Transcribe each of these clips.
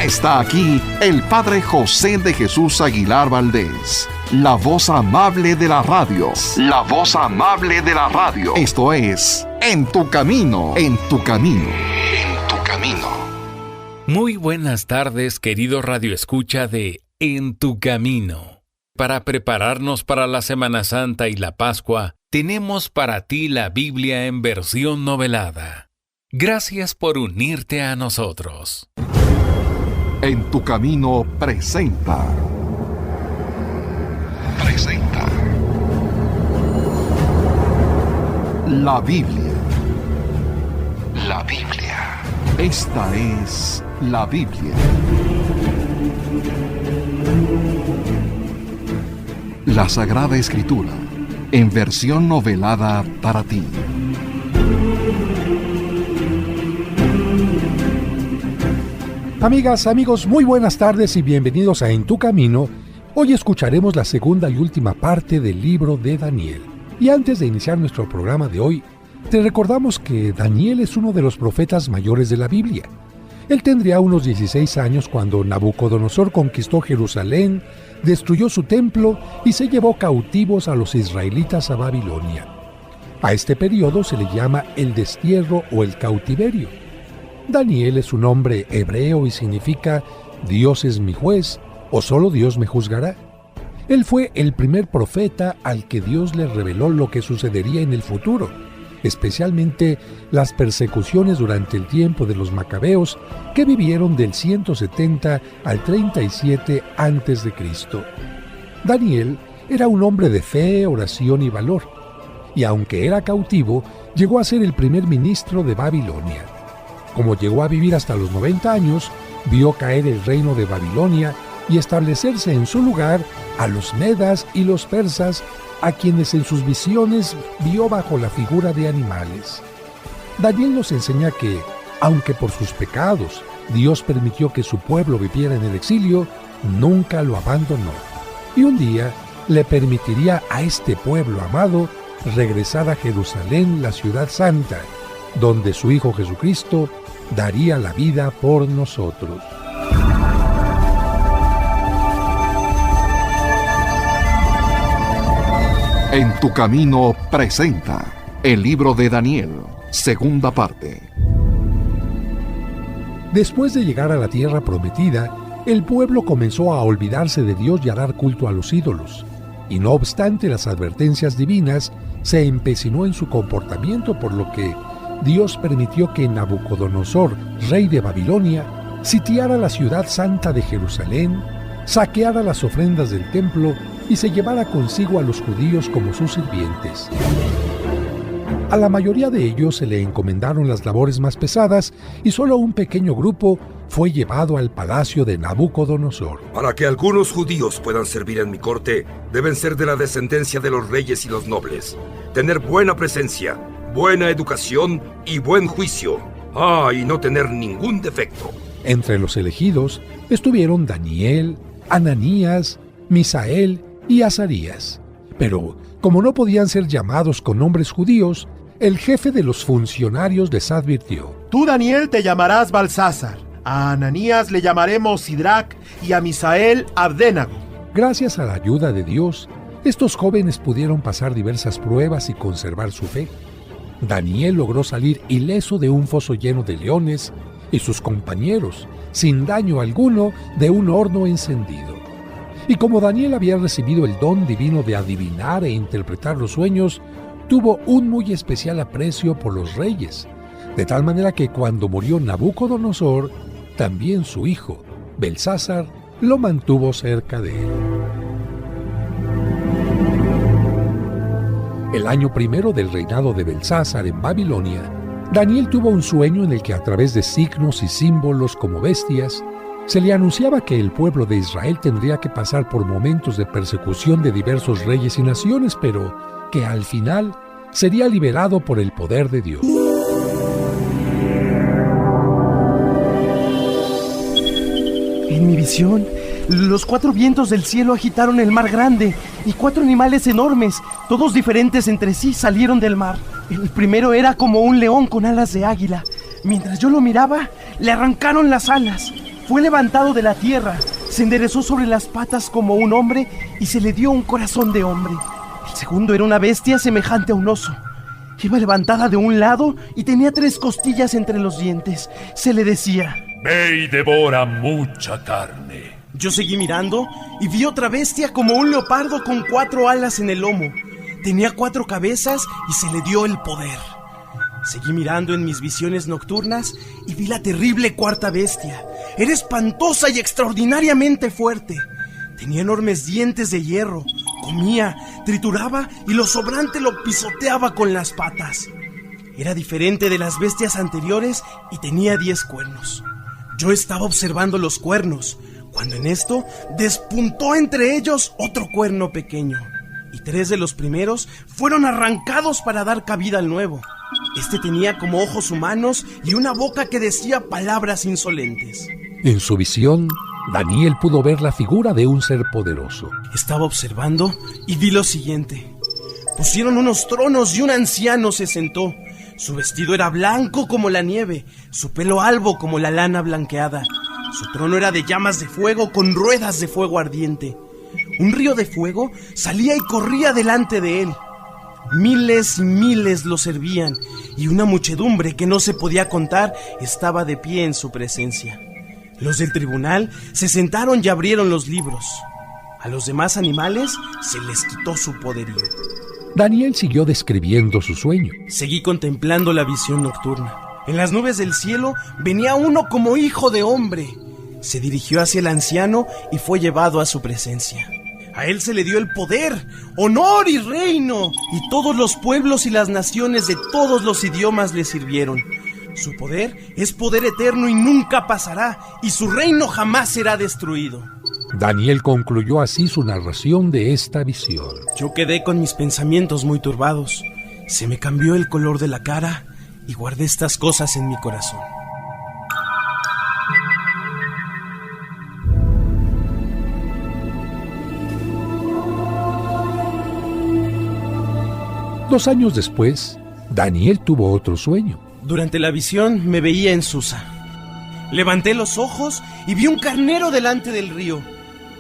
Está aquí el Padre José de Jesús Aguilar Valdés, la voz amable de la radio. La voz amable de la radio. Esto es En tu Camino, en tu Camino, en tu Camino. Muy buenas tardes, querido radioescucha de En tu Camino. Para prepararnos para la Semana Santa y la Pascua, tenemos para ti la Biblia en versión novelada. Gracias por unirte a nosotros. En tu Camino presenta. La Biblia. La Biblia. Esta es la Biblia. La Sagrada Escritura, en versión novelada para ti. Amigas, amigos, muy buenas tardes y bienvenidos a En tu Camino. Hoy escucharemos la segunda y última parte del libro de Daniel. Y antes de iniciar nuestro programa de hoy, te recordamos que Daniel es uno de los profetas mayores de la Biblia. Él tendría unos 16 años cuando Nabucodonosor conquistó Jerusalén, destruyó su templo y se llevó cautivos a los israelitas a Babilonia. A este periodo se le llama el destierro o el cautiverio. Daniel es un nombre hebreo y significa Dios es mi juez o solo Dios me juzgará. Él fue el primer profeta al que Dios le reveló lo que sucedería en el futuro, especialmente las persecuciones durante el tiempo de los macabeos que vivieron del 170 al 37 a.C. Daniel era un hombre de fe, oración y valor, y aunque era cautivo, llegó a ser el primer ministro de Babilonia. Como llegó a vivir hasta los 90 años, vio caer el reino de Babilonia y establecerse en su lugar a los medas y los persas, a quienes en sus visiones vio bajo la figura de animales. Daniel nos enseña que, aunque por sus pecados Dios permitió que su pueblo viviera en el exilio, nunca lo abandonó. Y un día le permitiría a este pueblo amado regresar a Jerusalén, la ciudad santa, donde su Hijo Jesucristo daría la vida por nosotros. En tu Camino presenta el libro de Daniel, segunda parte. Después de llegar a la tierra prometida, el pueblo comenzó a olvidarse de Dios y a dar culto a los ídolos. Y no obstante las advertencias divinas, se empecinó en su comportamiento, por lo que Dios permitió que Nabucodonosor, rey de Babilonia, sitiara la ciudad santa de Jerusalén, saqueara las ofrendas del templo y se llevara consigo a los judíos como sus sirvientes. A la mayoría de ellos se le encomendaron las labores más pesadas y solo un pequeño grupo fue llevado al palacio de Nabucodonosor. Para que algunos judíos puedan servir en mi corte, deben ser de la descendencia de los reyes y los nobles, tener buena presencia, buena educación y buen juicio. Y no tener ningún defecto. Entre los elegidos estuvieron Daniel, Ananías, Misael y Azarías. Pero, como no podían ser llamados con nombres judíos, el jefe de los funcionarios les advirtió: Tú, Daniel, te llamarás Balsasar, a Ananías le llamaremos Sidrac y a Misael Abdenago. Gracias a la ayuda de Dios, estos jóvenes pudieron pasar diversas pruebas y conservar su fe. Daniel logró salir ileso de un foso lleno de leones y sus compañeros, sin daño alguno, de un horno encendido. Y como Daniel había recibido el don divino de adivinar e interpretar los sueños, tuvo un muy especial aprecio por los reyes, de tal manera que cuando murió Nabucodonosor, también su hijo, Belsasar, lo mantuvo cerca de él. El año primero del reinado de Belsasar en Babilonia, Daniel tuvo un sueño en el que a través de signos y símbolos como bestias, se le anunciaba que el pueblo de Israel tendría que pasar por momentos de persecución de diversos reyes y naciones, pero que al final sería liberado por el poder de Dios. En mi visión, los 4 vientos del cielo agitaron el mar grande y 4 animales enormes, todos diferentes entre sí, salieron del mar. El primero era como un león con alas de águila. Mientras yo lo miraba, le arrancaron las alas. fue levantado de la tierra, se enderezó sobre las patas como un hombre y se le dio un corazón de hombre. El segundo era una bestia semejante a un oso. Iba levantada de un lado y tenía 3 costillas entre los dientes. Se le decía: ve y devora mucha carne. Yo seguí mirando y vi otra bestia como un leopardo con 4 alas en el lomo. Tenía 4 cabezas y se le dio el poder. Seguí mirando en mis visiones nocturnas y vi la terrible 4ª bestia. Era espantosa y extraordinariamente fuerte. Tenía enormes dientes de hierro. Comía, trituraba y lo sobrante lo pisoteaba con las patas. Era diferente de las bestias anteriores y tenía 10 cuernos. Yo estaba observando los cuernos, cuando en esto despuntó entre ellos otro cuerno pequeño, y 3 de los primeros fueron arrancados para dar cabida al nuevo. Este tenía como ojos humanos y una boca que decía palabras insolentes. En su visión, Daniel pudo ver la figura de un ser poderoso. Estaba observando y vi lo siguiente. Pusieron unos tronos y un anciano se sentó. Su vestido era blanco como la nieve, su pelo albo como la lana blanqueada. Su trono era de llamas de fuego con ruedas de fuego ardiente. Un río de fuego salía y corría delante de él. Miles y miles lo servían, y una muchedumbre que no se podía contar estaba de pie en su presencia. Los del tribunal se sentaron y abrieron los libros. A los demás animales se les quitó su poderío. Daniel siguió describiendo su sueño. Seguí contemplando la visión nocturna. En las nubes del cielo venía uno como hijo de hombre. Se dirigió hacia el anciano y fue llevado a su presencia. A él se le dio el poder, honor y reino, y todos los pueblos y las naciones de todos los idiomas le sirvieron. Su poder es poder eterno y nunca pasará, y su reino jamás será destruido. Daniel concluyó así su narración de esta visión. Yo quedé con mis pensamientos muy turbados. Se me cambió el color de la cara y guardé estas cosas en mi corazón. Dos años después, Daniel tuvo otro sueño. Durante la visión me veía en Susa. Levanté los ojos y vi un carnero delante del río.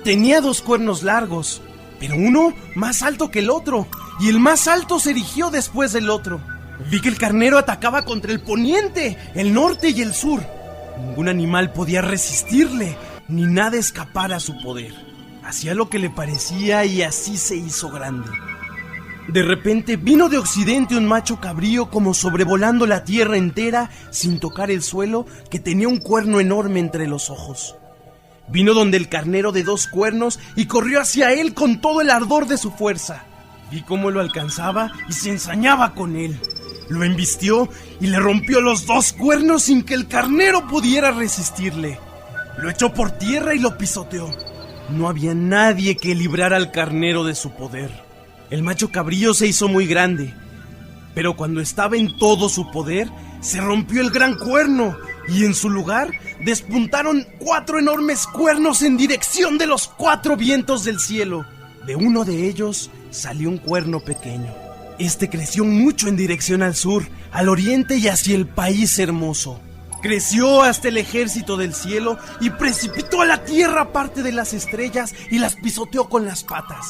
Tenía 2 cuernos largos, pero uno más alto que el otro, y el más alto se erigió después del otro. Vi que el carnero atacaba contra el poniente, el norte y el sur. Ningún animal podía resistirle, ni nada escapar a su poder. Hacía lo que le parecía y así se hizo grande. De repente vino de occidente un macho cabrío como sobrevolando la tierra entera sin tocar el suelo, que tenía un cuerno enorme entre los ojos. Vino donde el carnero de 2 cuernos y corrió hacia él con todo el ardor de su fuerza. Vi cómo lo alcanzaba y se ensañaba con él. Lo embistió y le rompió los 2 cuernos sin que el carnero pudiera resistirle. Lo echó por tierra y lo pisoteó. No había nadie que librara al carnero de su poder. El macho cabrío se hizo muy grande, pero cuando estaba en todo su poder, se rompió el gran cuerno y en su lugar despuntaron 4 enormes cuernos en dirección de los 4 vientos del cielo. De uno de ellos salió un cuerno pequeño. Este creció mucho en dirección al sur, al oriente y hacia el país hermoso. Creció hasta el ejército del cielo y precipitó a la tierra parte de las estrellas y las pisoteó con las patas.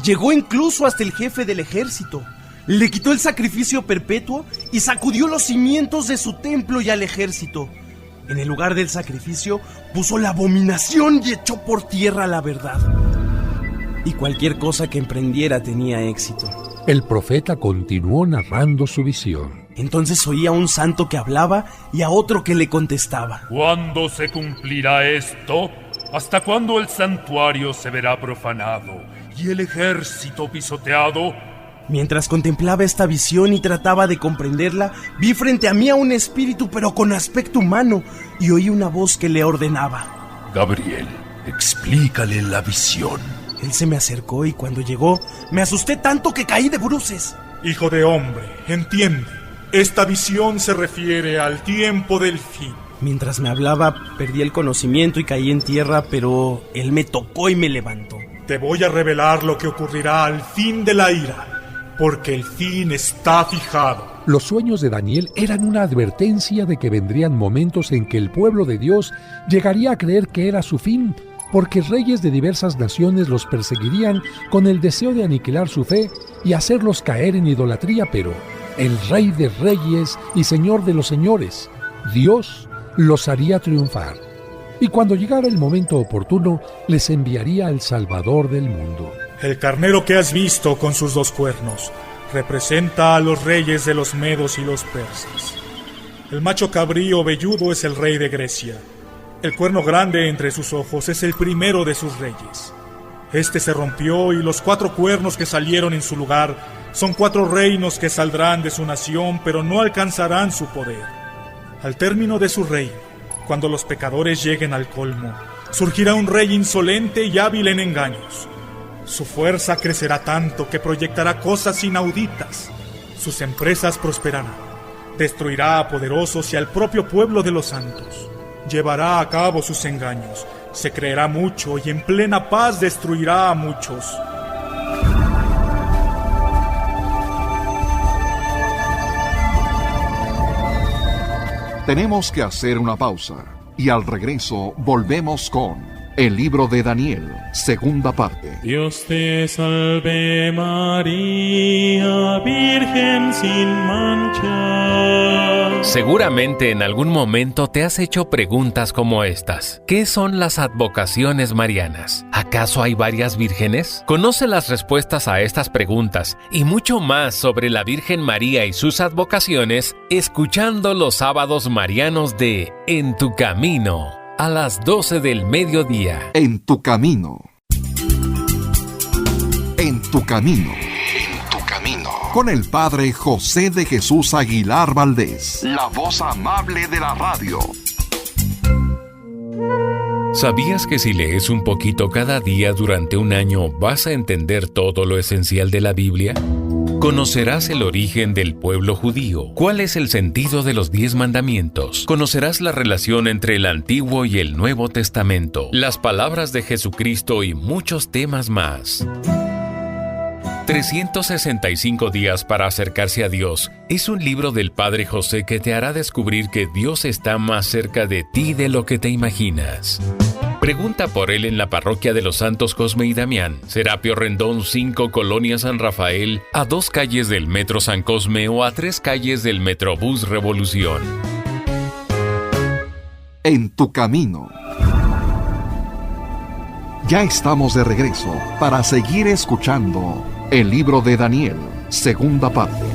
Llegó incluso hasta el jefe del ejército. Le quitó el sacrificio perpetuo y sacudió los cimientos de su templo y al ejército. En el lugar del sacrificio puso la abominación y echó por tierra la verdad. Y cualquier cosa que emprendiera tenía éxito. El profeta continuó narrando su visión. Entonces oía a un santo que hablaba y a otro que le contestaba. ¿Cuándo se cumplirá esto? ¿Hasta cuándo el santuario se verá profanado y el ejército pisoteado? Mientras contemplaba esta visión y trataba de comprenderla, vi frente a mí a un espíritu pero con aspecto humano y oí una voz que le ordenaba. Gabriel, explícale la visión. Él se me acercó y cuando llegó, me asusté tanto que caí de bruces. Hijo de hombre, entiende. Esta visión se refiere al tiempo del fin. Mientras me hablaba, perdí el conocimiento y caí en tierra, pero él me tocó y me levantó. Te voy a revelar lo que ocurrirá al fin de la ira, porque el fin está fijado. Los sueños de Daniel eran una advertencia de que vendrían momentos en que el pueblo de Dios llegaría a creer que era su fin, porque reyes de diversas naciones los perseguirían con el deseo de aniquilar su fe y hacerlos caer en idolatría, pero el Rey de Reyes y Señor de los Señores, Dios, los haría triunfar. Y cuando llegara el momento oportuno, les enviaría al Salvador del mundo. El carnero que has visto con sus 2 cuernos representa a los reyes de los medos y los persas. El macho cabrío velludo es el rey de Grecia. El cuerno grande entre sus ojos es el primero de sus reyes. Este se rompió y los 4 cuernos que salieron en su lugar son 4 reinos que saldrán de su nación, pero no alcanzarán su poder. Al término de su reino, cuando los pecadores lleguen al colmo, surgirá un rey insolente y hábil en engaños. Su fuerza crecerá tanto que proyectará cosas inauditas. Sus empresas prosperarán. Destruirá a poderosos y al propio pueblo de los santos. Llevará a cabo sus engaños, se creerá mucho y en plena paz destruirá a muchos. Tenemos que hacer una pausa y al regreso volvemos con el libro de Daniel, segunda parte. Dios te salve María, Virgen sin mancha. Seguramente en algún momento te has hecho preguntas como estas. ¿Qué son las advocaciones marianas? ¿Acaso hay varias vírgenes? Conoce las respuestas a estas preguntas y mucho más sobre la Virgen María y sus advocaciones escuchando los sábados marianos de En tu Camino, a las 12 del mediodía. En tu camino. En tu camino. En tu camino. Con el Padre José de Jesús Aguilar Valdés, la voz amable de la radio. ¿Sabías que si lees un poquito cada día durante un año vas a entender todo lo esencial de la Biblia? Conocerás el origen del pueblo judío, cuál es el sentido de los 10 mandamientos, conocerás la relación entre el Antiguo y el Nuevo Testamento, las palabras de Jesucristo y muchos temas más. 365 días para acercarse a Dios es un libro del Padre José que te hará descubrir que Dios está más cerca de ti de lo que te imaginas. Pregunta por él en la parroquia de los Santos Cosme y Damián, Serapio Rendón 5, Colonia San Rafael, a 2 calles del Metro San Cosme o a 3 calles del Metrobús Revolución. En tu camino. Ya estamos de regreso para seguir escuchando el libro de Daniel, segunda parte.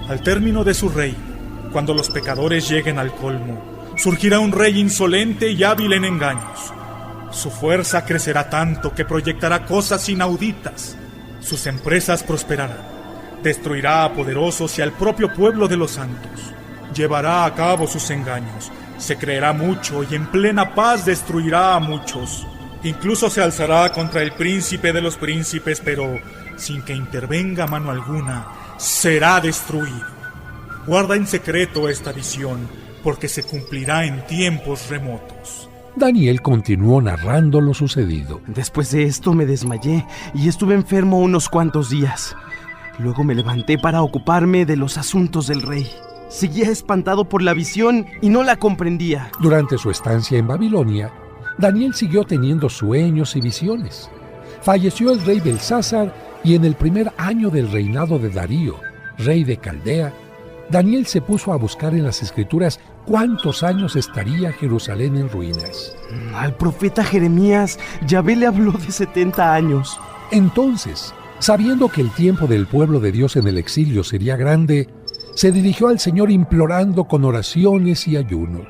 Al término de su reino, cuando los pecadores lleguen al colmo, surgirá un rey insolente y hábil en engaños. Su fuerza crecerá tanto que proyectará cosas inauditas. Sus empresas prosperarán. Destruirá a poderosos y al propio pueblo de los santos. Llevará a cabo sus engaños. Se creerá mucho y en plena paz destruirá a muchos. Incluso se alzará contra el príncipe de los príncipes, pero sin que intervenga mano alguna, será destruido. Guarda en secreto esta visión, porque se cumplirá en tiempos remotos. Daniel continuó narrando lo sucedido. Después de esto me desmayé y estuve enfermo unos cuantos días. Luego me levanté para ocuparme de los asuntos del rey. Seguía espantado por la visión y no la comprendía. Durante su estancia en Babilonia, Daniel siguió teniendo sueños y visiones. Falleció el rey Belsasar y en el primer año del reinado de Darío, rey de Caldea, Daniel se puso a buscar en las escrituras cuántos años estaría Jerusalén en ruinas. Al profeta Jeremías, Yahvé le habló de 70 años. Entonces, sabiendo que el tiempo del pueblo de Dios en el exilio sería grande, se dirigió al Señor implorando con oraciones y ayunos.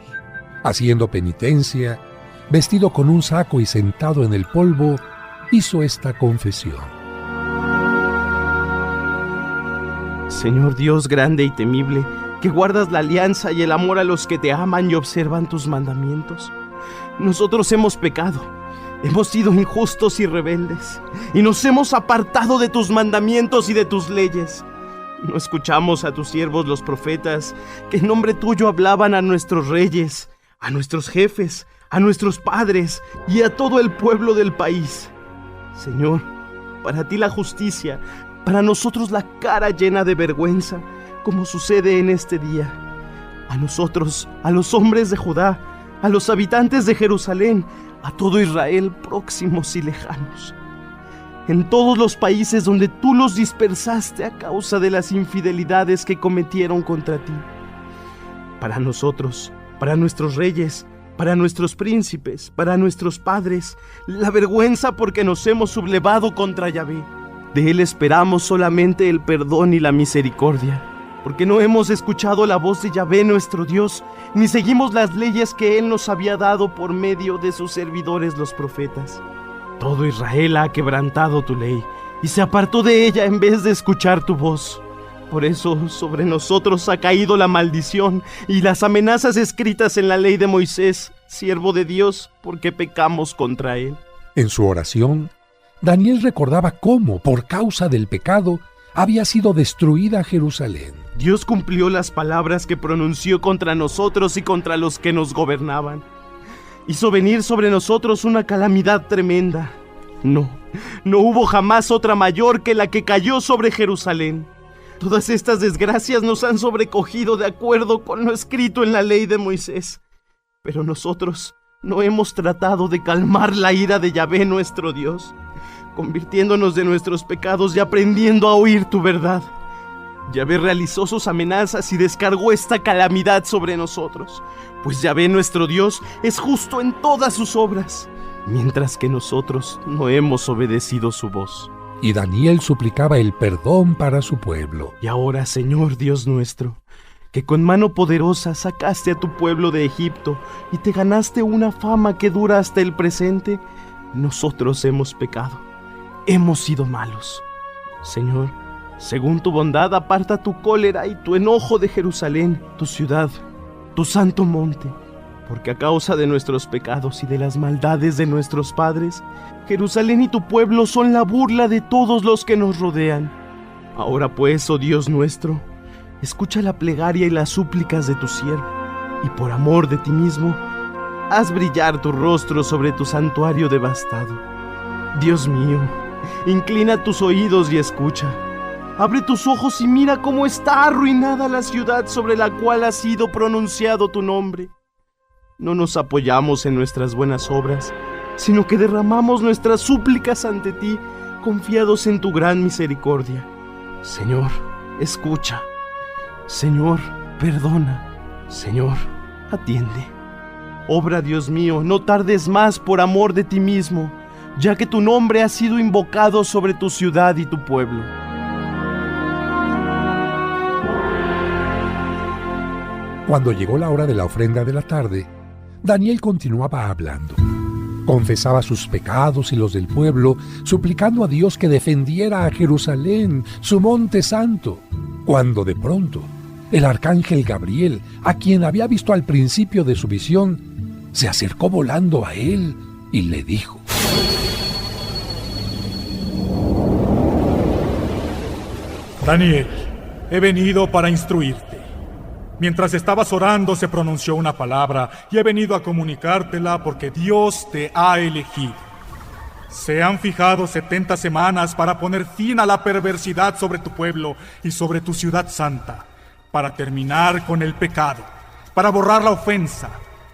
Haciendo penitencia, vestido con un saco y sentado en el polvo, hizo esta confesión. Señor Dios grande y temible, que guardas la alianza y el amor a los que te aman y observan tus mandamientos. Nosotros hemos pecado, hemos sido injustos y rebeldes, y nos hemos apartado de tus mandamientos y de tus leyes. No escuchamos a tus siervos los profetas, que en nombre tuyo hablaban a nuestros reyes, a nuestros jefes, a nuestros padres y a todo el pueblo del país. Señor, para ti la justicia, para nosotros la cara llena de vergüenza, como sucede en este día. A nosotros, a los hombres de Judá, a los habitantes de Jerusalén, a todo Israel, próximos y lejanos. En todos los países donde tú los dispersaste a causa de las infidelidades que cometieron contra ti. Para nosotros, para nuestros reyes, para nuestros príncipes, para nuestros padres, la vergüenza porque nos hemos sublevado contra Yahvé. De él esperamos solamente el perdón y la misericordia, porque no hemos escuchado la voz de Yahvé nuestro Dios, ni seguimos las leyes que él nos había dado por medio de sus servidores los profetas. Todo Israel ha quebrantado tu ley, y se apartó de ella en vez de escuchar tu voz. Por eso sobre nosotros ha caído la maldición y las amenazas escritas en la ley de Moisés, siervo de Dios, porque pecamos contra él. En su oración, Daniel recordaba cómo, por causa del pecado, había sido destruida Jerusalén. Dios cumplió las palabras que pronunció contra nosotros y contra los que nos gobernaban. Hizo venir sobre nosotros una calamidad tremenda. No hubo jamás otra mayor que la que cayó sobre Jerusalén. Todas estas desgracias nos han sobrecogido de acuerdo con lo escrito en la ley de Moisés. Pero nosotros no hemos tratado de calmar la ira de Yahvé nuestro Dios, convirtiéndonos de nuestros pecados y aprendiendo a oír tu verdad. Yahvé realizó sus amenazas y descargó esta calamidad sobre nosotros, pues Yahvé nuestro Dios es justo en todas sus obras, mientras que nosotros no hemos obedecido su voz. Y Daniel suplicaba el perdón para su pueblo. Y ahora, Señor Dios nuestro, que con mano poderosa sacaste a tu pueblo de Egipto y te ganaste una fama que dura hasta el presente, nosotros hemos pecado, hemos sido malos. Señor, según tu bondad, aparta tu cólera y tu enojo de Jerusalén, tu ciudad, tu santo monte, porque a causa de nuestros pecados y de las maldades de nuestros padres, Jerusalén y tu pueblo son la burla de todos los que nos rodean. Ahora pues, oh Dios nuestro, escucha la plegaria y las súplicas de tu siervo, y por amor de ti mismo, haz brillar tu rostro sobre tu santuario devastado. Dios mío, inclina tus oídos y escucha. Abre tus ojos y mira cómo está arruinada la ciudad sobre la cual ha sido pronunciado tu nombre. No nos apoyamos en nuestras buenas obras, sino que derramamos nuestras súplicas ante ti, confiados en tu gran misericordia. Señor, escucha. Señor, perdona. Señor, atiende. Obra, Dios mío, no tardes más por amor de ti mismo, ya que tu nombre ha sido invocado sobre tu ciudad y tu pueblo. Cuando llegó la hora de la ofrenda de la tarde, Daniel continuaba hablando. Confesaba sus pecados y los del pueblo, suplicando a Dios que defendiera a Jerusalén, su monte santo, cuando de pronto el arcángel Gabriel, a quien había visto al principio de su visión, se acercó volando a él y le dijo: Daniel, he venido para instruirte. Mientras estabas orando se pronunció una palabra y he venido a comunicártela porque Dios te ha elegido. Se han fijado 70 semanas para poner fin a la perversidad sobre tu pueblo y sobre tu ciudad santa, para terminar con el pecado, para borrar la ofensa,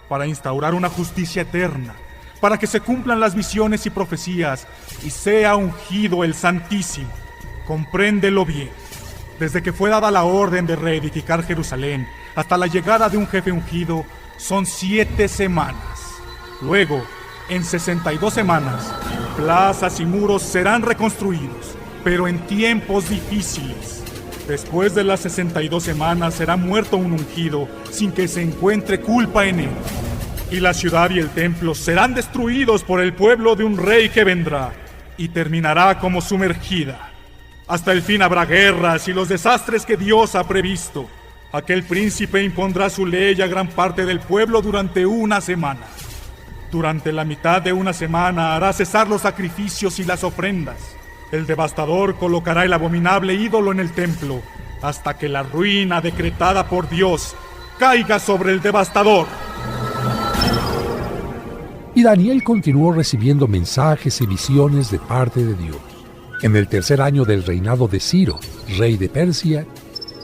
para instaurar una justicia eterna, para que se cumplan las visiones y profecías y sea ungido el Santísimo. Compréndelo bien. Desde que fue dada la orden de reedificar Jerusalén hasta la llegada de un jefe ungido, son 7 semanas. Luego, en 62 semanas, plazas y muros serán reconstruidos, pero en tiempos difíciles. Después de las 62 semanas será muerto un ungido sin que se encuentre culpa en él. Y la ciudad y el templo serán destruidos por el pueblo de un rey que vendrá y terminará como sumergida. Hasta el fin habrá guerras y los desastres que Dios ha previsto. Aquel príncipe impondrá su ley a gran parte del pueblo durante una semana. Durante la mitad de una semana hará cesar los sacrificios y las ofrendas. El devastador colocará el abominable ídolo en el templo, hasta que la ruina decretada por Dios caiga sobre el devastador. Y Daniel continuó recibiendo mensajes y visiones de parte de Dios. En el tercer año del reinado de Ciro, rey de Persia,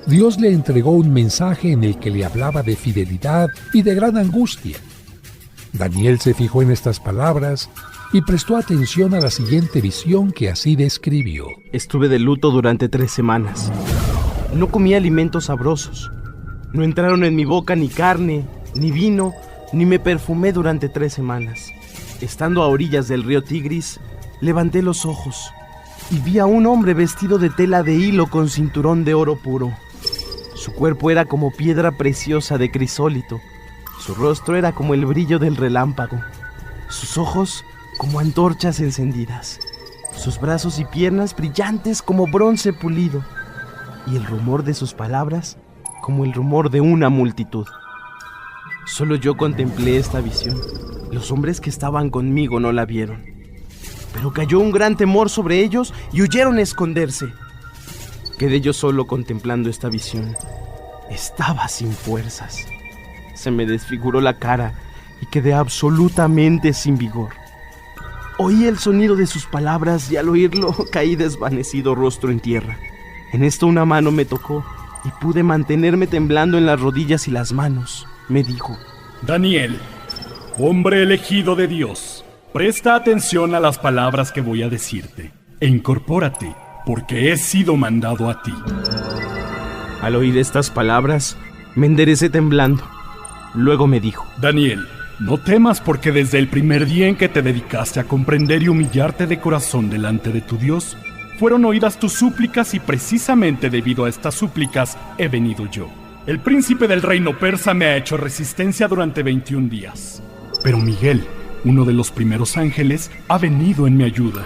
Dios le entregó un mensaje en el que le hablaba de fidelidad y de gran angustia. Daniel se fijó en estas palabras y prestó atención a la siguiente visión que así describió. Estuve de luto durante 3 semanas. No comí alimentos sabrosos. No entraron en mi boca ni carne, ni vino, ni me perfumé durante 3 semanas. Estando a orillas del río Tigris, levanté los ojos y vi a un hombre vestido de tela de hilo con cinturón de oro puro. Su cuerpo era como piedra preciosa de crisólito. Su rostro era como el brillo del relámpago. Sus ojos como antorchas encendidas. Sus brazos y piernas brillantes como bronce pulido. Y el rumor de sus palabras como el rumor de una multitud. Solo yo contemplé esta visión. Los hombres que estaban conmigo no la vieron. Pero cayó un gran temor sobre ellos y huyeron a esconderse. Quedé yo solo contemplando esta visión. Estaba sin fuerzas. Se me desfiguró la cara y quedé absolutamente sin vigor. Oí el sonido de sus palabras y al oírlo caí desvanecido rostro en tierra. En esto una mano me tocó y pude mantenerme temblando en las rodillas y las manos. Me dijo: Daniel, hombre elegido de Dios, presta atención a las palabras que voy a decirte e incorpórate, porque he sido mandado a ti. Al oír estas palabras, me enderecé temblando. Luego me dijo: Daniel, no temas, porque desde el primer día en que te dedicaste a comprender y humillarte de corazón delante de tu Dios, fueron oídas tus súplicas y precisamente debido a estas súplicas he venido yo. El príncipe del reino persa me ha hecho resistencia durante 21 días. Pero Miguel, uno de los primeros ángeles, ha venido en mi ayuda.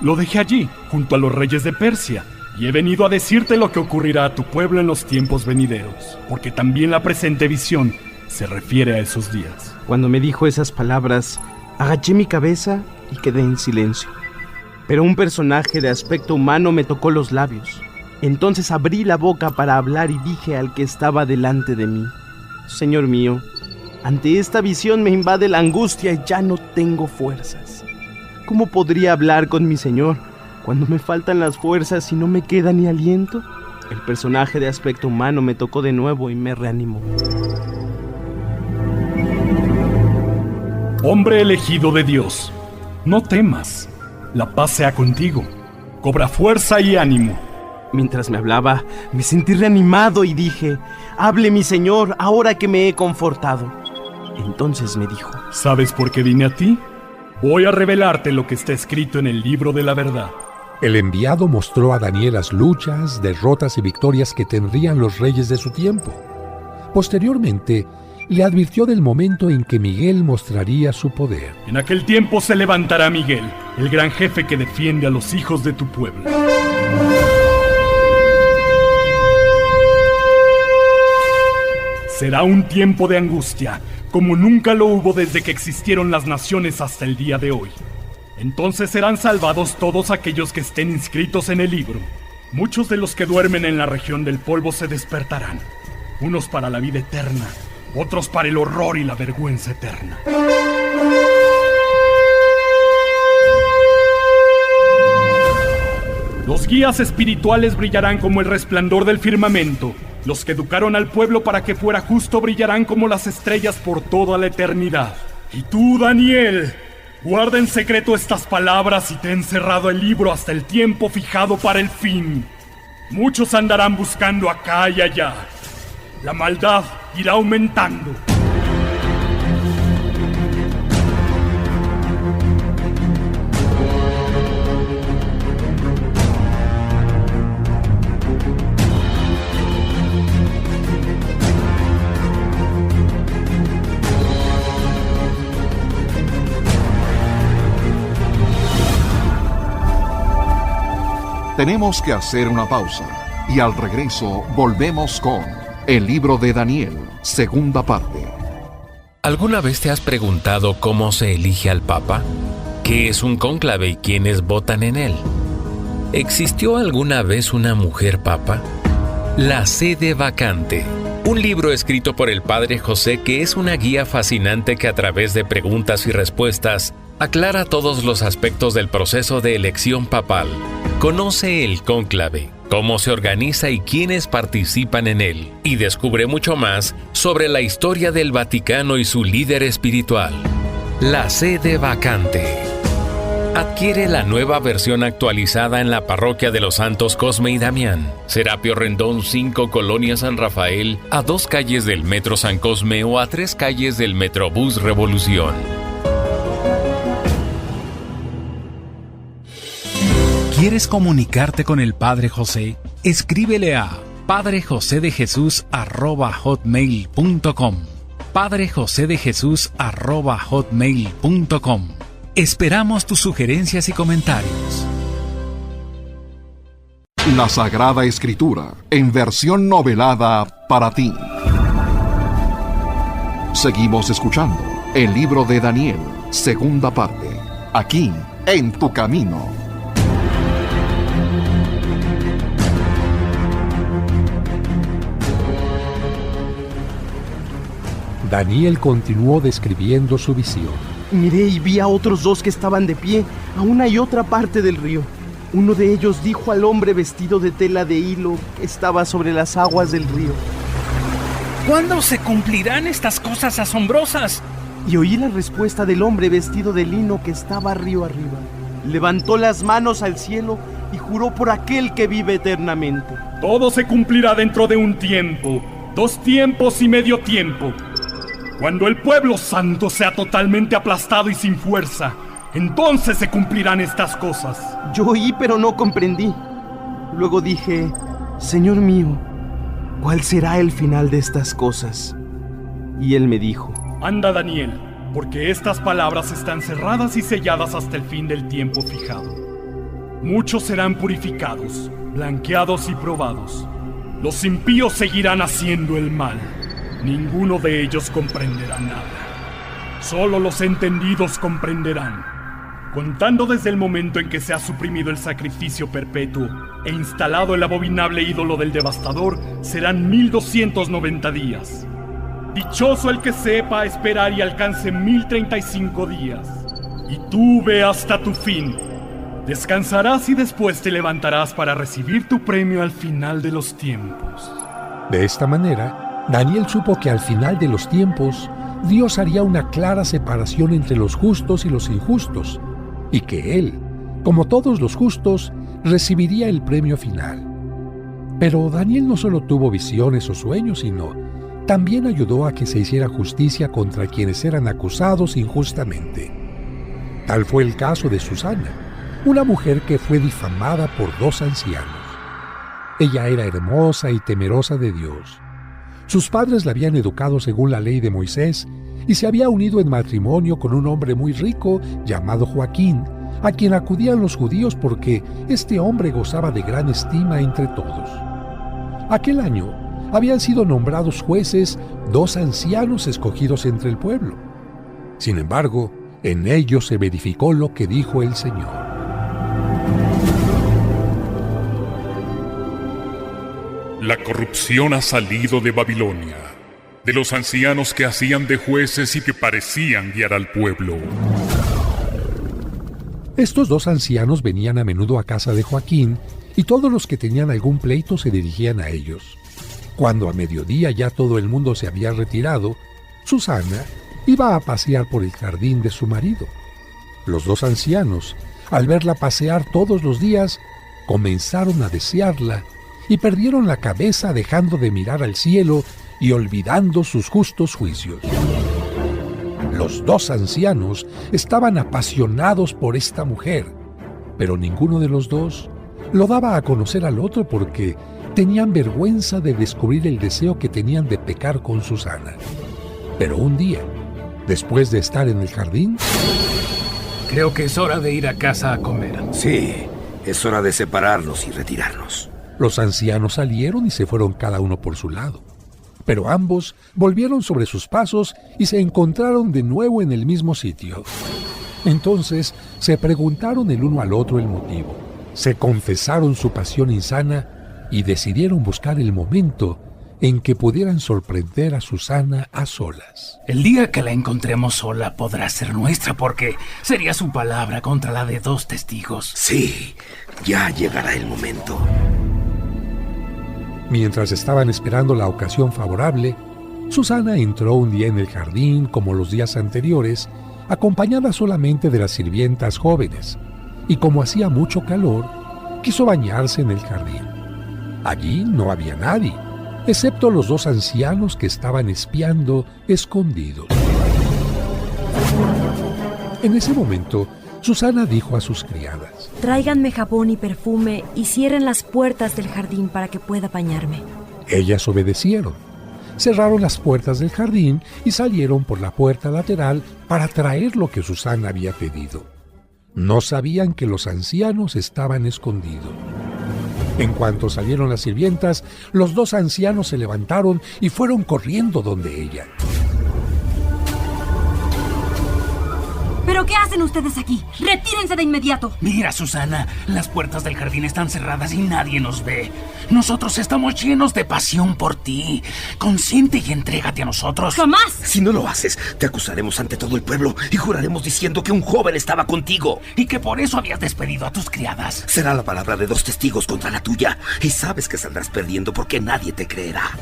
Lo dejé allí, junto a los reyes de Persia, y he venido a decirte lo que ocurrirá a tu pueblo en los tiempos venideros, porque también la presente visión se refiere a esos días. Cuando me dijo esas palabras, agaché mi cabeza y quedé en silencio. Pero un personaje de aspecto humano me tocó los labios. Entonces abrí la boca para hablar y dije al que estaba delante de mí: Señor mío, ante esta visión me invade la angustia y ya no tengo fuerzas. ¿Cómo podría hablar con mi Señor cuando me faltan las fuerzas y no me queda ni aliento? El personaje de aspecto humano me tocó de nuevo y me reanimó. Hombre elegido de Dios, no temas. La paz sea contigo. Cobra fuerza y ánimo. Mientras me hablaba, me sentí reanimado y dije: hable mi Señor, ahora que me he confortado. Entonces me dijo: ¿sabes por qué vine a ti? Voy a revelarte lo que está escrito en el libro de la verdad. El enviado mostró a Daniel las luchas, derrotas y victorias que tendrían los reyes de su tiempo. Posteriormente, le advirtió del momento en que Miguel mostraría su poder. En aquel tiempo se levantará Miguel, el gran jefe que defiende a los hijos de tu pueblo. Será un tiempo de angustia, como nunca lo hubo desde que existieron las naciones hasta el día de hoy. Entonces serán salvados todos aquellos que estén inscritos en el libro. Muchos de los que duermen en la región del polvo se despertarán, unos para la vida eterna, otros para el horror y la vergüenza eterna. Los guías espirituales brillarán como el resplandor del firmamento. Los que educaron al pueblo para que fuera justo brillarán como las estrellas por toda la eternidad. Y tú, Daniel, guarda en secreto estas palabras y ten encerrado el libro hasta el tiempo fijado para el fin. Muchos andarán buscando acá y allá. La maldad irá aumentando. Tenemos que hacer una pausa y al regreso volvemos con el libro de Daniel, segunda parte. ¿Alguna vez te has preguntado cómo se elige al Papa? ¿Qué es un cónclave y quiénes votan en él? ¿Existió alguna vez una mujer papa? La sede vacante. Un libro escrito por el padre José que es una guía fascinante que a través de preguntas y respuestas Aclara todos los aspectos del proceso de elección papal. Conoce el cónclave, cómo se organiza y quiénes participan en él, y descubre mucho más sobre la historia del Vaticano y su líder espiritual. La sede vacante. Adquiere la nueva versión actualizada en la parroquia de los Santos Cosme y Damián, Serapio Rendón 5, Colonia San Rafael, a 2 calles del Metro San Cosme o a 3 calles del Metrobús Revolución. ¿Quieres comunicarte con el Padre José? Escríbele a padrejosedejesus@hotmail.com. padrejosedejesus@hotmail.com. Esperamos tus sugerencias y comentarios. La Sagrada Escritura, en versión novelada para ti. Seguimos escuchando el libro de Daniel, segunda parte, aquí, en Tu Camino. Daniel continuó describiendo su visión. Miré y vi a otros 2 que estaban de pie a una y otra parte del río. Uno de ellos dijo al hombre vestido de tela de hilo que estaba sobre las aguas del río: ¿Cuándo se cumplirán estas cosas asombrosas? Y oí la respuesta del hombre vestido de lino que estaba río arriba. Levantó las manos al cielo y juró por aquel que vive eternamente: Todo se cumplirá dentro de un tiempo, 2 tiempos y medio tiempo. Cuando el pueblo santo sea totalmente aplastado y sin fuerza, entonces se cumplirán estas cosas. Yo oí, pero no comprendí. Luego dije: Señor mío, ¿cuál será el final de estas cosas? Y él me dijo: Anda, Daniel, porque estas palabras están cerradas y selladas hasta el fin del tiempo fijado. Muchos serán purificados, blanqueados y probados. Los impíos seguirán haciendo el mal. Ninguno de ellos comprenderá nada. Solo los entendidos comprenderán. Contando desde el momento en que se ha suprimido el sacrificio perpetuo e instalado el abominable ídolo del devastador, serán 1290 días. Dichoso el que sepa esperar y alcance 1035 días. Y tú ve hasta tu fin. Descansarás y después te levantarás para recibir tu premio al final de los tiempos. De esta manera, Daniel supo que al final de los tiempos, Dios haría una clara separación entre los justos y los injustos, y que él, como todos los justos, recibiría el premio final. Pero Daniel no solo tuvo visiones o sueños, sino también ayudó a que se hiciera justicia contra quienes eran acusados injustamente. Tal fue el caso de Susana, una mujer que fue difamada por 2 ancianos. Ella era hermosa y temerosa de Dios. Sus padres la habían educado según la ley de Moisés y se había unido en matrimonio con un hombre muy rico llamado Joaquín, a quien acudían los judíos porque este hombre gozaba de gran estima entre todos. Aquel año habían sido nombrados jueces 2 ancianos escogidos entre el pueblo. Sin embargo, en ellos se verificó lo que dijo el Señor. La corrupción ha salido de Babilonia, de los ancianos que hacían de jueces y que parecían guiar al pueblo. Estos 2 ancianos venían a menudo a casa de Joaquín y todos los que tenían algún pleito se dirigían a ellos. Cuando a mediodía ya todo el mundo se había retirado, Susana iba a pasear por el jardín de su marido. Los 2 ancianos, al verla pasear todos los días, comenzaron a desearla y perdieron la cabeza dejando de mirar al cielo y olvidando sus justos juicios. Los 2 ancianos estaban apasionados por esta mujer, pero ninguno de los 2 lo daba a conocer al otro porque tenían vergüenza de descubrir el deseo que tenían de pecar con Susana. Pero un día, después de estar en el jardín... Creo que es hora de ir a casa a comer. Sí, es hora de separarnos y retirarnos. Los ancianos salieron y se fueron cada uno por su lado. Pero ambos volvieron sobre sus pasos y se encontraron de nuevo en el mismo sitio. Entonces se preguntaron el uno al otro el motivo. Se confesaron su pasión insana y decidieron buscar el momento en que pudieran sorprender a Susana a solas. El día que la encontremos sola podrá ser nuestra, porque sería su palabra contra la de 2 testigos. Sí, ya llegará el momento. Mientras estaban esperando la ocasión favorable, Susana entró un día en el jardín como los días anteriores, acompañada solamente de las sirvientas jóvenes, y como hacía mucho calor, quiso bañarse en el jardín. Allí no había nadie, excepto los 2 ancianos que estaban espiando escondidos. En ese momento, Susana dijo a sus criadas: tráiganme jabón y perfume y cierren las puertas del jardín para que pueda bañarme. Ellas obedecieron. Cerraron las puertas del jardín y salieron por la puerta lateral para traer lo que Susana había pedido. No sabían que los ancianos estaban escondidos. En cuanto salieron las sirvientas, los 2 ancianos se levantaron y fueron corriendo donde ella. ¿Pero qué hacen ustedes aquí? ¡Retírense de inmediato! Mira, Susana, las puertas del jardín están cerradas y nadie nos ve. Nosotros estamos llenos de pasión por ti. Consiente y entrégate a nosotros. ¡Jamás! Si no lo haces, te acusaremos ante todo el pueblo y juraremos diciendo que un joven estaba contigo. Y que por eso habías despedido a tus criadas. Será la palabra de 2 testigos contra la tuya. Y sabes que saldrás perdiendo porque nadie te creerá.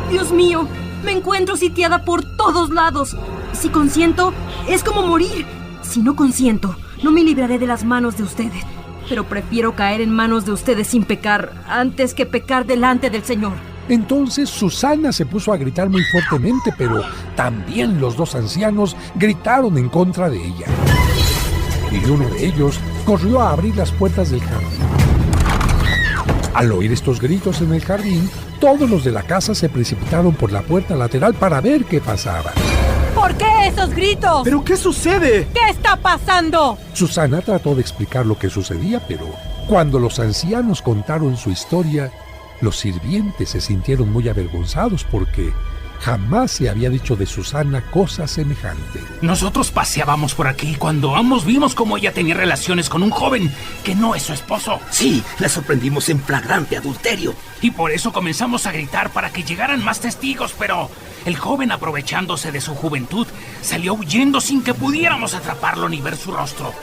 Dios mío, me encuentro sitiada por todos lados. Si consiento, es como morir. Si no consiento, no me libraré de las manos de ustedes. Pero prefiero caer en manos de ustedes sin pecar, antes que pecar delante del Señor. Entonces Susana se puso a gritar muy fuertemente, pero también los 2 ancianos gritaron en contra de ella. Y uno de ellos corrió a abrir las puertas del jardín. Al oír estos gritos en el jardín, todos los de la casa se precipitaron por la puerta lateral para ver qué pasaba. ¿Por qué esos gritos? ¿Pero qué sucede? ¿Qué está pasando? Susana trató de explicar lo que sucedía, pero cuando los ancianos contaron su historia, los sirvientes se sintieron muy avergonzados porque jamás se había dicho de Susana cosa semejante. Nosotros paseábamos por aquí cuando ambos vimos cómo ella tenía relaciones con un joven que no es su esposo. Sí, la sorprendimos en flagrante adulterio. Y por eso comenzamos a gritar para que llegaran más testigos, pero el joven, aprovechándose de su juventud, salió huyendo sin que pudiéramos atraparlo ni ver su rostro.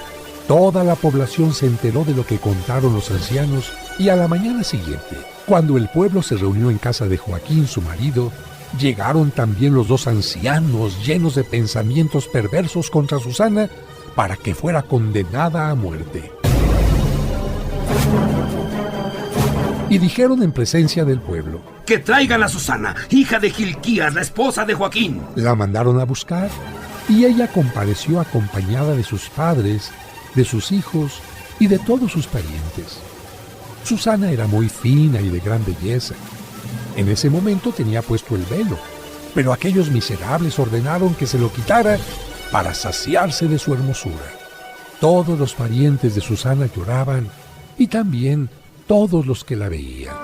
Toda la población se enteró de lo que contaron los ancianos y a la mañana siguiente, cuando el pueblo se reunió en casa de Joaquín, su marido, llegaron también los 2 ancianos llenos de pensamientos perversos contra Susana para que fuera condenada a muerte. Y dijeron en presencia del pueblo: ¡que traigan a Susana, hija de Gilquías, la esposa de Joaquín! La mandaron a buscar y ella compareció acompañada de sus padres, de sus hijos y de todos sus parientes. Susana era muy fina y de gran belleza. En ese momento tenía puesto el velo, pero aquellos miserables ordenaron que se lo quitara para saciarse de su hermosura. Todos los parientes de Susana lloraban y también todos los que la veían.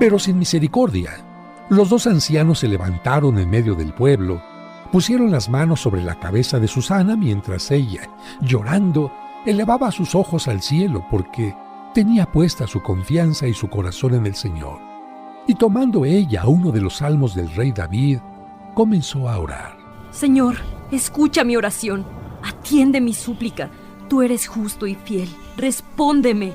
Pero sin misericordia, los 2 ancianos se levantaron en medio del pueblo, pusieron las manos sobre la cabeza de Susana mientras ella, llorando, elevaba sus ojos al cielo porque tenía puesta su confianza y su corazón en el Señor. Y tomando ella uno de los salmos del rey David, comenzó a orar. Señor, escucha mi oración, atiende mi súplica. Tú eres justo y fiel, respóndeme.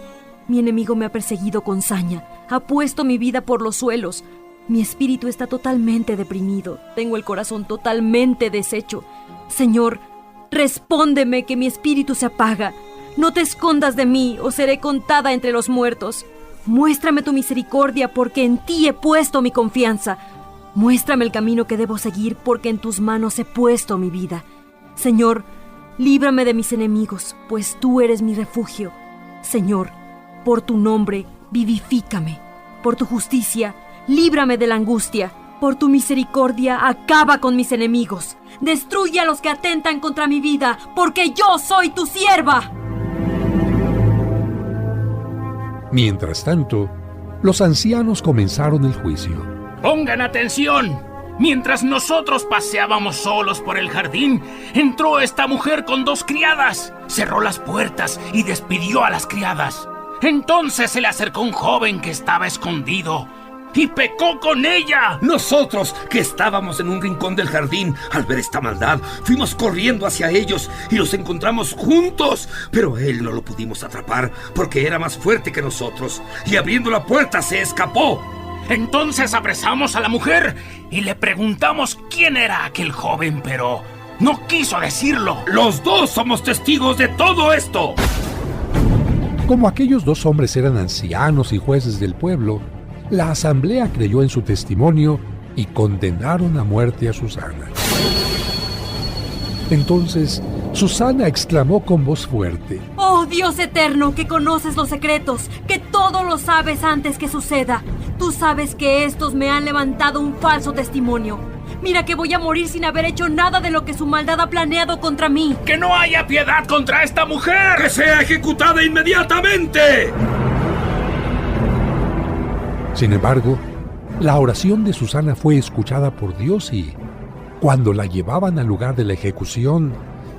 Mi enemigo me ha perseguido con saña, ha puesto mi vida por los suelos. Mi espíritu está totalmente deprimido, tengo el corazón totalmente deshecho. Señor, respóndeme que mi espíritu se apaga. No te escondas de mí o seré contada entre los muertos. Muéstrame tu misericordia porque en ti he puesto mi confianza. Muéstrame el camino que debo seguir porque en tus manos he puesto mi vida. Señor, líbrame de mis enemigos, pues tú eres mi refugio. Señor, por tu nombre, vivifícame. Por tu justicia, líbrame de la angustia. Por tu misericordia, acaba con mis enemigos. Destruye a los que atentan contra mi vida, porque yo soy tu sierva. Mientras tanto, los ancianos comenzaron el juicio. ¡Pongan atención! Mientras nosotros paseábamos solos por el jardín, entró esta mujer con 2 criadas, cerró las puertas y despidió a las criadas. Entonces se le acercó un joven que estaba escondido y pecó con ella. Nosotros, que estábamos en un rincón del jardín, al ver esta maldad, fuimos corriendo hacia ellos y los encontramos juntos. Pero a él no lo pudimos atrapar porque era más fuerte que nosotros, y abriendo la puerta se escapó. Entonces apresamos a la mujer y le preguntamos quién era aquel joven, pero no quiso decirlo. Los 2 somos testigos de todo esto. Como aquellos 2 hombres eran ancianos y jueces del pueblo, la asamblea creyó en su testimonio y condenaron a muerte a Susana. Entonces, Susana exclamó con voz fuerte: ¡Oh, Dios eterno, que conoces los secretos, que todo lo sabes antes que suceda! Tú sabes que estos me han levantado un falso testimonio. Mira que voy a morir sin haber hecho nada de lo que su maldad ha planeado contra mí. ¡Que no haya piedad contra esta mujer! ¡Que sea ejecutada inmediatamente! Sin embargo, la oración de Susana fue escuchada por Dios y, cuando la llevaban al lugar de la ejecución,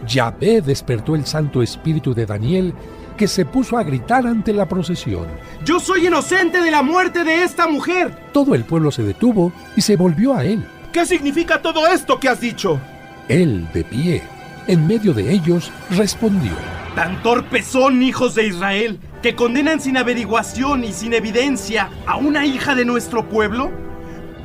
Yahvé despertó el Santo Espíritu de Daniel, que se puso a gritar ante la procesión: ¡Yo soy inocente de la muerte de esta mujer! Todo el pueblo se detuvo y se volvió a él. ¿Qué significa todo esto que has dicho? Él, de pie, en medio de ellos, respondió: ¿Tan torpes son, hijos de Israel, que condenan sin averiguación y sin evidencia a una hija de nuestro pueblo?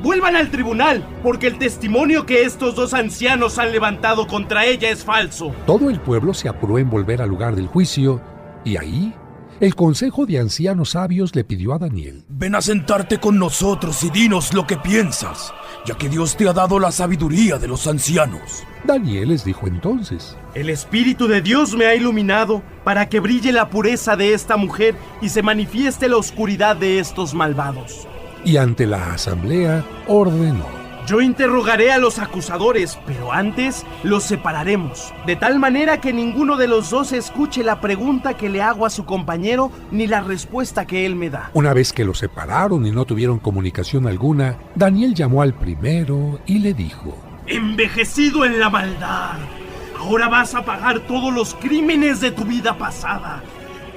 Vuelvan al tribunal, porque el testimonio que estos 2 ancianos han levantado contra ella es falso. Todo el pueblo se apuró en volver al lugar del juicio, y ahí el consejo de ancianos sabios le pidió a Daniel: ven a sentarte con nosotros y dinos lo que piensas, ya que Dios te ha dado la sabiduría de los ancianos. Daniel les dijo entonces: el Espíritu de Dios me ha iluminado para que brille la pureza de esta mujer y se manifieste la oscuridad de estos malvados. Y ante la asamblea ordenó: yo interrogaré a los acusadores, pero antes los separaremos, de tal manera que ninguno de los 2 escuche la pregunta que le hago a su compañero ni la respuesta que él me da. Una vez que los separaron y no tuvieron comunicación alguna, Daniel llamó al primero y le dijo: envejecido en la maldad, ahora vas a pagar todos los crímenes de tu vida pasada.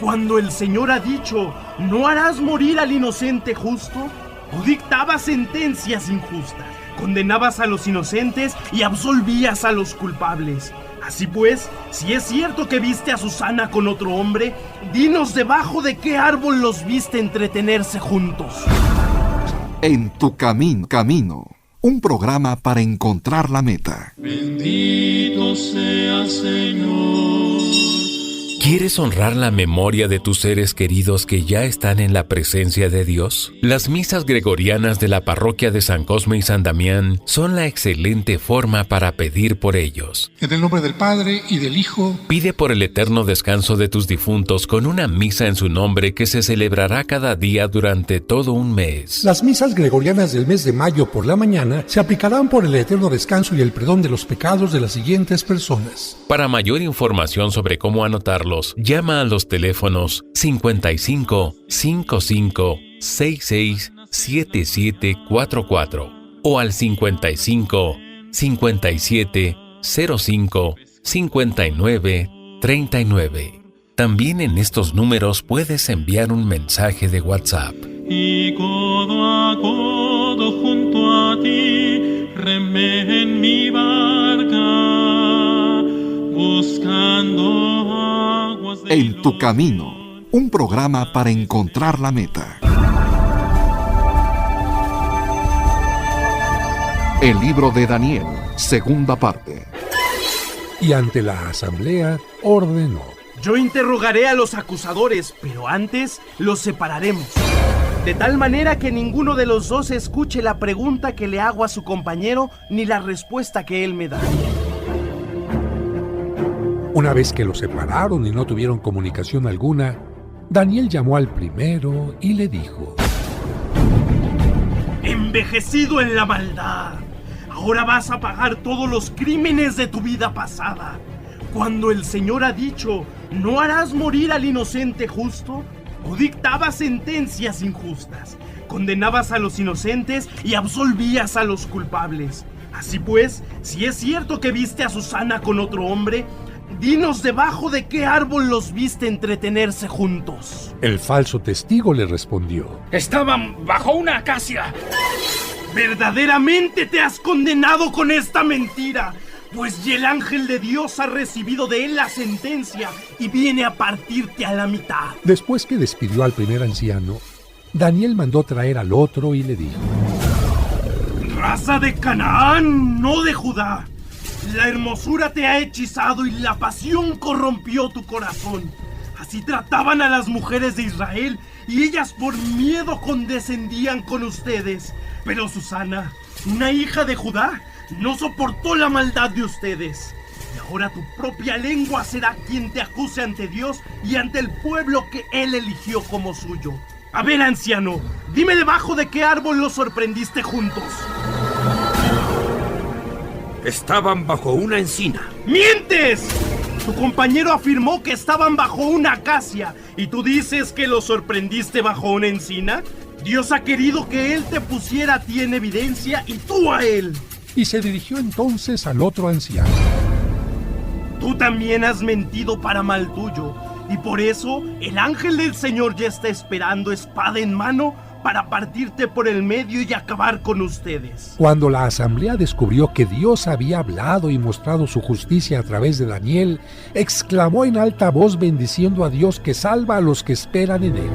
Cuando el Señor ha dicho, no harás morir al inocente justo, tú dictabas sentencias injustas, condenabas a los inocentes y absolvías a los culpables. Así pues, si es cierto que viste a Susana con otro hombre, dinos debajo de qué árbol los viste entretenerse juntos. En tu camino, un programa para encontrar la meta. Bendito sea Señor. ¿Quieres honrar la memoria de tus seres queridos que ya están en la presencia de Dios? Las misas gregorianas de la parroquia de San Cosme y San Damián son la excelente forma para pedir por ellos. En el nombre del Padre, y del Hijo. Pide por el eterno descanso de tus difuntos con una misa en su nombre que se celebrará cada día durante todo un mes. Las misas gregorianas del mes de mayo por la mañana se aplicarán por el eterno descanso y el perdón de los pecados de las siguientes personas. Para mayor información sobre cómo anotarlos, llama a los teléfonos 55 55 66 7744 o al 55 57 05 59 39. También en estos números puedes enviar un mensaje de WhatsApp. Y codo a codo junto a ti, remé en mi barca, buscando aguas de En tu camino, un programa para encontrar la meta. El libro de Daniel, segunda parte. Y ante la asamblea ordenó: yo interrogaré a los acusadores, pero antes los separaremos, de tal manera que ninguno de los 2 escuche la pregunta que le hago a su compañero ni la respuesta que él me da. Una vez que los separaron y no tuvieron comunicación alguna, Daniel llamó al primero y le dijo: envejecido en la maldad, ahora vas a pagar todos los crímenes de tu vida pasada. Cuando el Señor ha dicho, no harás morir al inocente justo, o dictabas sentencias injustas, condenabas a los inocentes y absolvías a los culpables. Así pues, si es cierto que viste a Susana con otro hombre, dinos debajo de qué árbol los viste entretenerse juntos. El falso testigo le respondió: Estaban bajo una acacia. Verdaderamente te has condenado con esta mentira, pues y el ángel de Dios ha recibido de él la sentencia y viene a partirte a la mitad. Después que despidió al primer anciano, Daniel mandó traer al otro y le dijo: Raza de Canaán, no de Judá. La hermosura te ha hechizado y la pasión corrompió tu corazón. Así trataban a las mujeres de Israel y ellas por miedo condescendían con ustedes. Pero Susana, una hija de Judá, no soportó la maldad de ustedes. Y ahora tu propia lengua será quien te acuse ante Dios y ante el pueblo que él eligió como suyo. A ver, anciano, dime debajo de qué árbol los sorprendiste juntos. Estaban bajo una encina. ¡Mientes! Tu compañero afirmó que estaban bajo una acacia y tú dices que los sorprendiste bajo una encina. Dios ha querido que él te pusiera a ti en evidencia y tú a él. Y se dirigió entonces al otro anciano. Tú también has mentido para mal tuyo, y por eso el ángel del Señor ya está esperando espada en mano para partirte por el medio y acabar con ustedes. Cuando la asamblea descubrió que Dios había hablado y mostrado su justicia a través de Daniel, exclamó en alta voz bendiciendo a Dios que salva a los que esperan en él.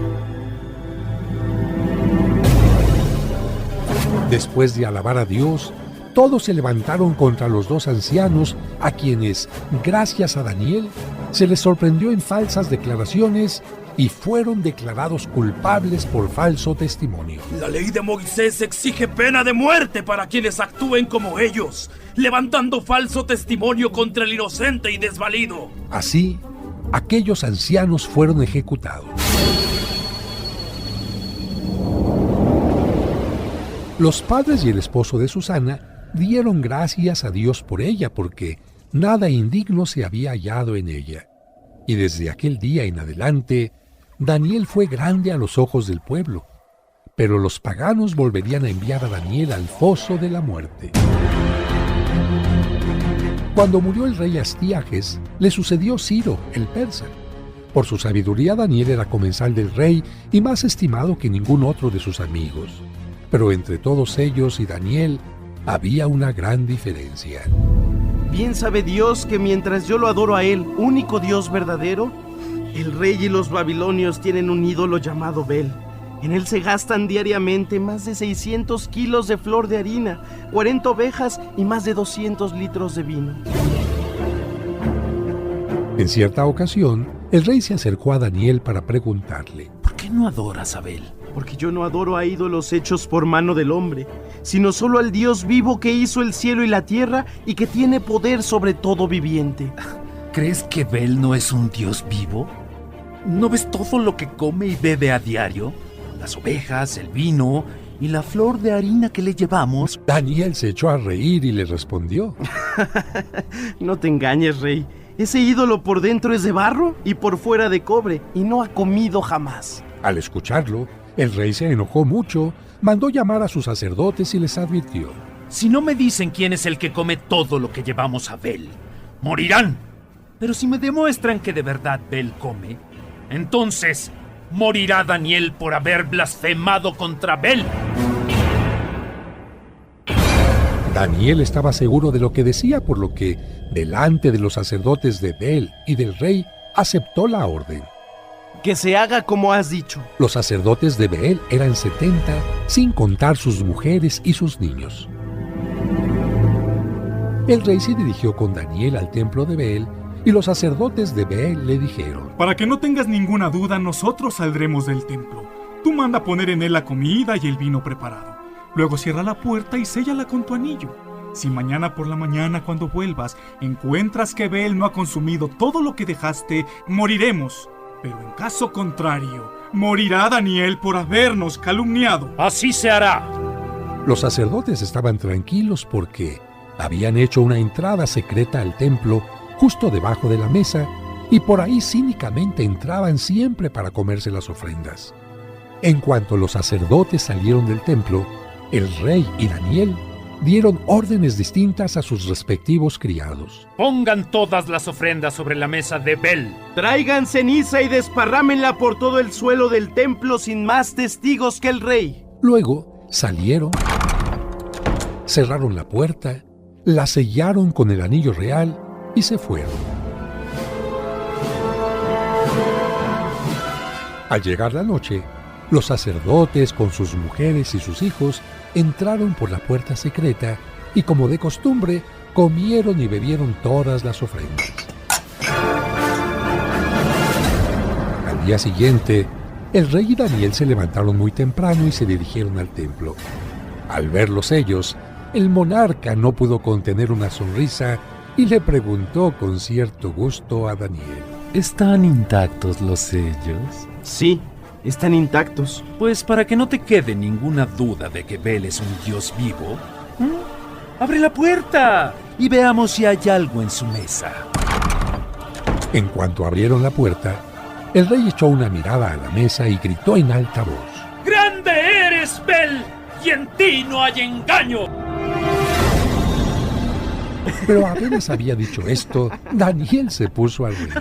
Después de alabar a Dios, todos se levantaron contra los dos ancianos, a quienes, gracias a Daniel, se les sorprendió en falsas declaraciones y fueron declarados culpables por falso testimonio. La ley de Moisés exige pena de muerte para quienes actúen como ellos, levantando falso testimonio contra el inocente y desvalido. Así, aquellos ancianos fueron ejecutados. Los padres y el esposo de Susana dieron gracias a Dios por ella, porque nada indigno se había hallado en ella. Y desde aquel día en adelante, Daniel fue grande a los ojos del pueblo, pero los paganos volverían a enviar a Daniel al foso de la muerte. Cuando murió el rey Astiages, le sucedió Ciro, el persa. Por su sabiduría, Daniel era comensal del rey y más estimado que ningún otro de sus amigos. Pero entre todos ellos y Daniel había una gran diferencia. Bien sabe Dios que mientras yo lo adoro a él, único Dios verdadero, el rey y los babilonios tienen un ídolo llamado Bel. En él se gastan diariamente más de 600 kilos de flor de harina, 40 ovejas y más de 200 litros de vino. En cierta ocasión, el rey se acercó a Daniel para preguntarle: ¿Por qué no adoras a Bel? Porque yo no adoro a ídolos hechos por mano del hombre, sino solo al Dios vivo que hizo el cielo y la tierra y que tiene poder sobre todo viviente. ¿Crees que Bel no es un Dios vivo? ¿No ves todo lo que come y bebe a diario? Las ovejas, el vino y la flor de harina que le llevamos. Daniel se echó a reír y le respondió: No te engañes, rey. Ese ídolo por dentro es de barro y por fuera de cobre, y no ha comido jamás. Al escucharlo, el rey se enojó mucho, mandó llamar a sus sacerdotes y les advirtió: Si no me dicen quién es el que come todo lo que llevamos a Bel, morirán. Pero si me demuestran que de verdad Bel come, entonces morirá Daniel por haber blasfemado contra Bel. Daniel estaba seguro de lo que decía, por lo que, delante de los sacerdotes de Bel y del rey, aceptó la orden. Que se haga como has dicho. Los sacerdotes de Bel eran 70, sin contar sus mujeres y sus niños. El rey se dirigió con Daniel al templo de Bel, y los sacerdotes de Bel le dijeron: Para que no tengas ninguna duda, nosotros saldremos del templo. Tú manda poner en él la comida y el vino preparado. Luego cierra la puerta y séllala con tu anillo. Si mañana por la mañana, cuando vuelvas, encuentras que Bel no ha consumido todo lo que dejaste, moriremos. Pero en caso contrario, morirá Daniel por habernos calumniado. Así se hará. Los sacerdotes estaban tranquilos porque habían hecho una entrada secreta al templo justo debajo de la mesa, y por ahí cínicamente entraban siempre para comerse las ofrendas. En cuanto los sacerdotes salieron del templo, el rey y Daniel dieron órdenes distintas a sus respectivos criados. Pongan todas las ofrendas sobre la mesa de Bel. Traigan ceniza y desparrámenla por todo el suelo del templo sin más testigos que el rey. Luego salieron, cerraron la puerta, la sellaron con el anillo real y se fueron. Al llegar la noche, los sacerdotes con sus mujeres y sus hijos entraron por la puerta secreta y, como de costumbre, comieron y bebieron todas las ofrendas. Al día siguiente, el rey y Daniel se levantaron muy temprano y se dirigieron al templo. Al verlos ellos, el monarca no pudo contener una sonrisa y le preguntó con cierto gusto a Daniel: ¿Están intactos los sellos? Sí, están intactos. Pues para que no te quede ninguna duda de que Bel es un dios vivo, ¡abre la puerta! Y veamos si hay algo en su mesa. En cuanto abrieron la puerta, el rey echó una mirada a la mesa y gritó en alta voz: ¡Grande eres, Bel! ¡Y en ti no hay engaño! Pero apenas había dicho esto, Daniel se puso a reír.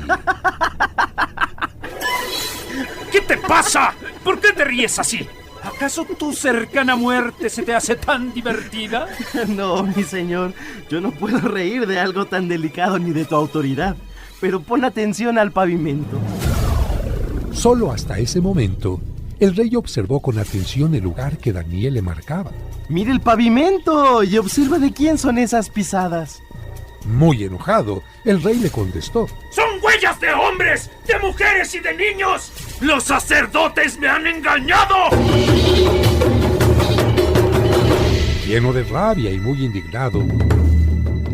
¿Qué te pasa? ¿Por qué te ríes así? ¿Acaso tu cercana muerte se te hace tan divertida? No, mi señor, yo no puedo reír de algo tan delicado ni de tu autoridad. Pero pon atención al pavimento. Solo hasta ese momento, el rey observó con atención el lugar que Daniel le marcaba. ¡Mire el pavimento! Y observa de quién son esas pisadas. Muy enojado, el rey le contestó: ¡Son huellas de hombres, de mujeres y de niños! ¡Los sacerdotes me han engañado! Lleno de rabia y muy indignado,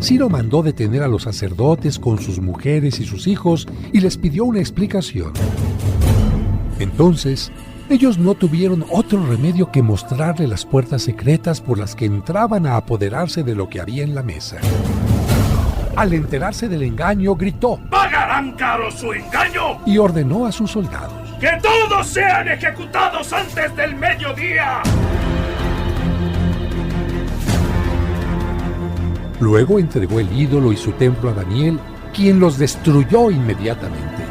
Ciro mandó detener a los sacerdotes con sus mujeres y sus hijos y les pidió una explicación. Entonces, ellos no tuvieron otro remedio que mostrarle las puertas secretas por las que entraban a apoderarse de lo que había en la mesa. Al enterarse del engaño, gritó: ¡Pagarán caro su engaño! Y ordenó a sus soldados: ¡Que todos sean ejecutados antes del mediodía! Luego entregó el ídolo y su templo a Daniel, quien los destruyó inmediatamente.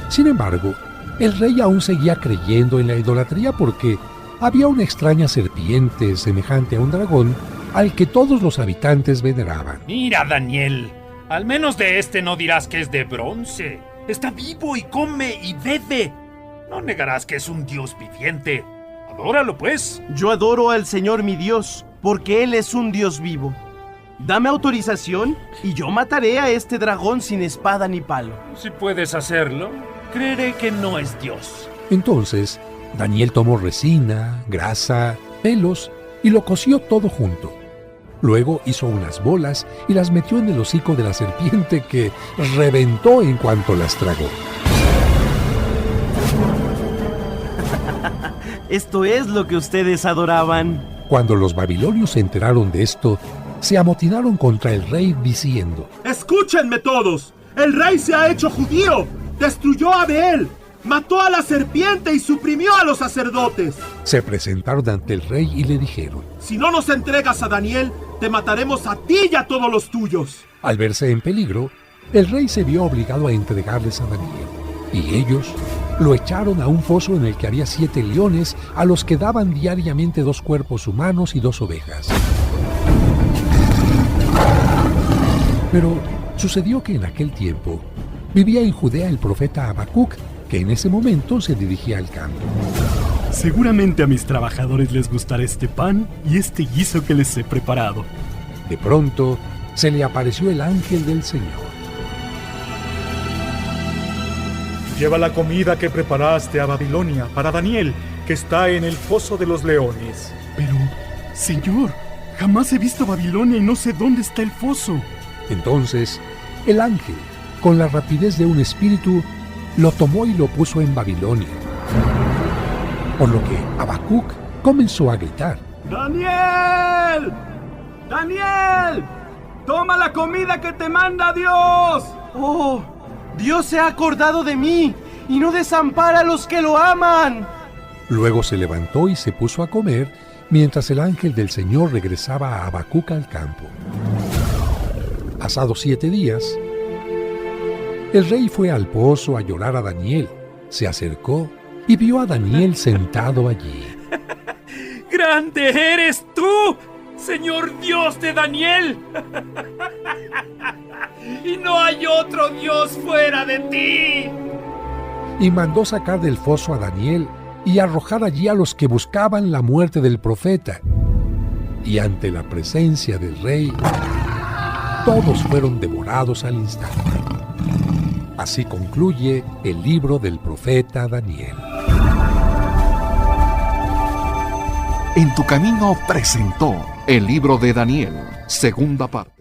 Sin embargo, el rey aún seguía creyendo en la idolatría porque había una extraña serpiente semejante a un dragón al que todos los habitantes veneraban. Mira, Daniel, al menos de este no dirás que es de bronce. Está vivo y come y bebe. No negarás que es un dios viviente. Adóralo, pues. Yo adoro al Señor mi Dios, porque Él es un Dios vivo. Dame autorización y yo mataré a este dragón sin espada ni palo. Si puedes hacerlo, creeré que no es Dios. Entonces, Daniel tomó resina, grasa, pelos y lo coció todo junto. Luego hizo unas bolas y las metió en el hocico de la serpiente, que reventó en cuanto las tragó. Esto es lo que ustedes adoraban. Cuando los babilonios se enteraron de esto, se amotinaron contra el rey diciendo: ¡Escúchenme todos! ¡El rey se ha hecho judío! ¡Destruyó a Bel! ¡Mató a la serpiente y suprimió a los sacerdotes! Se presentaron ante el rey y le dijeron: Si no nos entregas a Daniel, te mataremos a ti y a todos los tuyos. Al verse en peligro, el rey se vio obligado a entregarles a Daniel, y ellos lo echaron a un foso en el que había 7 leones, a los que daban diariamente 2 cuerpos humanos y 2 ovejas. Pero sucedió que en aquel tiempo vivía en Judea el profeta Habacuc, que en ese momento se dirigía al campo. Seguramente a mis trabajadores les gustará este pan y este guiso que les he preparado. De pronto se le apareció el ángel del Señor. Lleva la comida que preparaste a Babilonia para Daniel, que está en el foso de los leones. Pero, señor, jamás he visto Babilonia y no sé dónde está el foso. Entonces, el ángel, con la rapidez de un espíritu, lo tomó y lo puso en Babilonia. Por lo que Habacuc comenzó a gritar: ¡Daniel! ¡Daniel! ¡Toma la comida que te manda Dios! ¡Oh! Dios se ha acordado de mí y no desampara a los que lo aman. Luego se levantó y se puso a comer mientras el ángel del Señor regresaba a Habacuc al campo. Pasados 7 días, el rey fue al pozo a llorar a Daniel. Se acercó y vio a Daniel sentado allí. ¡Grande eres tú, Señor Dios de Daniel! ¡Y no hay otro Dios fuera de ti! Y mandó sacar del foso a Daniel y arrojar allí a los que buscaban la muerte del profeta. Y ante la presencia del rey, todos fueron devorados al instante. Así concluye el libro del profeta Daniel. En tu camino presentó el libro de Daniel, segunda parte.